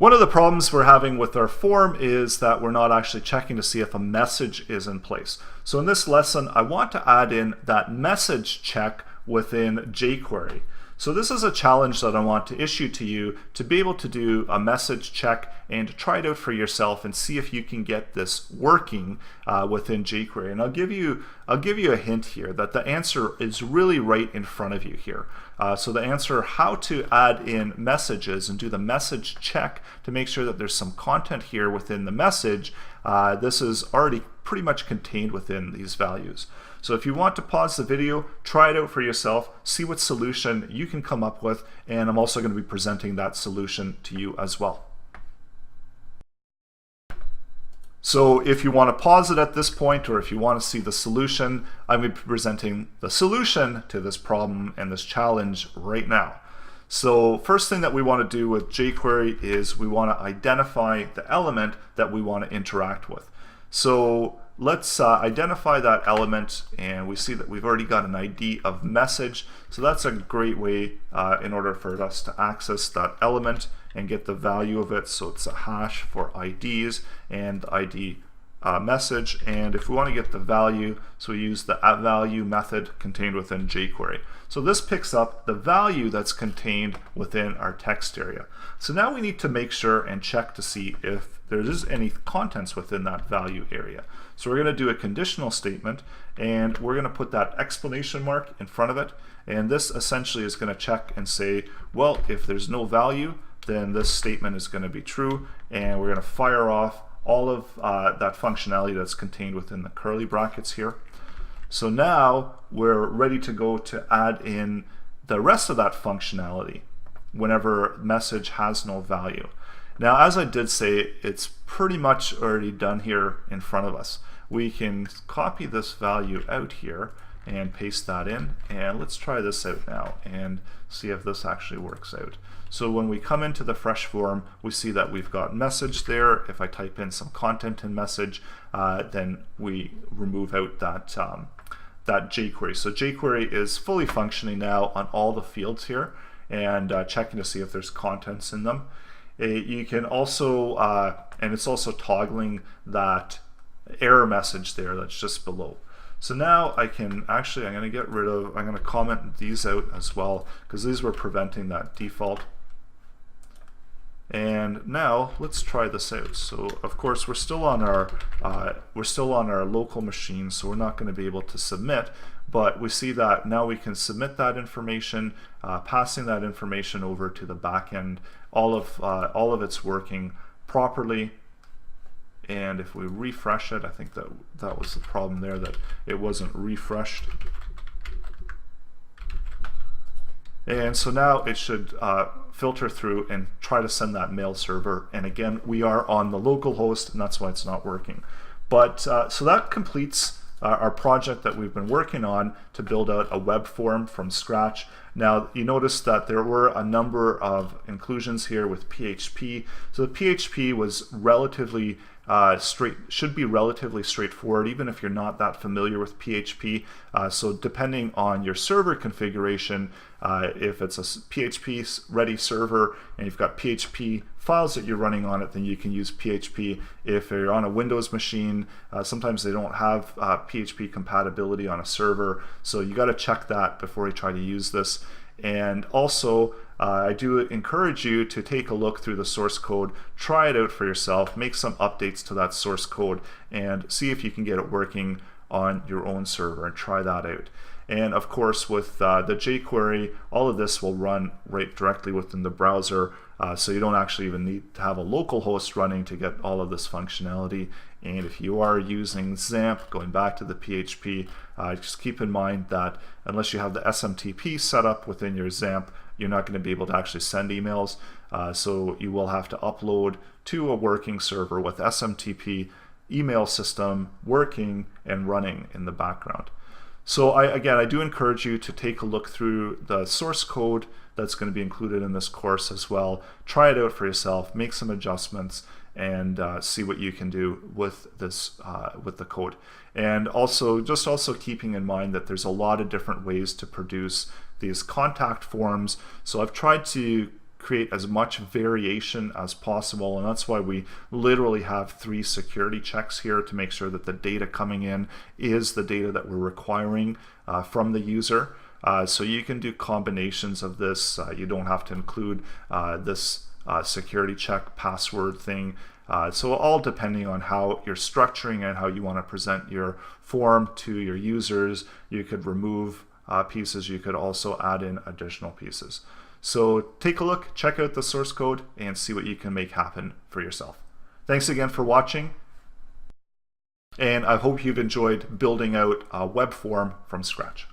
One of the problems we're having with our form is that we're not actually checking to see if a message is in place. So in this lesson, I want to add in that message check within jQuery. So this is a challenge that I want to issue to you to be able to do a message check and to try it out for yourself and see if you can get this working within jQuery. And I'll give you a hint here that the answer is really right in front of you here. So the answer, how to add in messages and do the message check to make sure that there's some content here within the message, this is already pretty much contained within these values. So if you want to pause the video, try it out for yourself, see what solution you can come up with, and I'm also going to be presenting that solution to you as well. So if you want to pause it at this point, or if you want to see the solution, I'm going to be presenting the solution to this problem and this challenge right now. So first thing that we want to do with jQuery is we want to identify the element that we want to interact with. So let's identify that element, and we see that we've already got an ID of message. So that's a great way in order for us to access that element and get the value of it. So it's a hash for IDs and the ID message. And if we want to get the value, so we use the @value method contained within jQuery. So this picks up the value that's contained within our text area. So now we need to make sure and check to see if there is any contents within that value area. So we're going to do a conditional statement, and we're going to put that exclamation mark in front of it. And this essentially is going to check and say, well, if there's no value, then this statement is going to be true, and we're going to fire off all of that functionality that's contained within the curly brackets here. So now we're ready to go to add in the rest of that functionality whenever message has no value. Now, as I did say, it's pretty much already done here in front of us. We can copy this value out here and paste that in, and let's try this out now and see if this actually works out. So when we come into the fresh form, we see that we've got message there. If I type in some content in message, then we remove out that jQuery. So jQuery is fully functioning now on all the fields here, and checking to see if there's contents in them. You can also, and it's also toggling that error message there that's just below. So now I can actually, I'm going to comment these out as well, because these were preventing that default. And now let's try this out. So of course we're still on our local machine, so we're not going to be able to submit. But we see that now we can submit that information, passing that information over to the backend. All of it's working properly. And if we refresh it, I think that was the problem there, that it wasn't refreshed. And so now it should filter through and try to send that mail server. And again, we are on the local host, and that's why it's not working. But so that completes our project that we've been working on to build out a web form from scratch. Now you notice that there were a number of inclusions here with PHP. So the PHP was relatively should be relatively straightforward, even if you're not that familiar with PHP. So depending on your server configuration, if it's a PHP ready server and you've got PHP files that you're running on it, then you can use PHP. If you're on a Windows machine, sometimes they don't have PHP compatibility on a server, so you got to check that before you try to use this. And also, I do encourage you to take a look through the source code, try it out for yourself, make some updates to that source code, and see if you can get it working on your own server, and try that out. And of course, with the jQuery, all of this will run right directly within the browser, so you don't actually even need to have a local host running to get all of this functionality. And if you are using XAMPP, going back to the PHP, just keep in mind that unless you have the SMTP set up within your XAMPP, you're not going to be able to actually send emails. So you will have to upload to a working server with SMTP email system working and running in the background. So again, I do encourage you to take a look through the source code that's going to be included in this course as well. Try it out for yourself, make some adjustments, and see what you can do with this with the code. And also keeping in mind that there's a lot of different ways to produce these contact forms. So I've tried to create as much variation as possible, and that's why we literally have 3 security checks here to make sure that the data coming in is the data that we're requiring from the user. So you can do combinations of this. You don't have to include this security check password thing. So all depending on how you're structuring and how you want to present your form to your users. You could remove pieces. You could also add in additional pieces. So take a look, check out the source code, and see what you can make happen for yourself. Thanks again for watching, and I hope you've enjoyed building out a web form from scratch.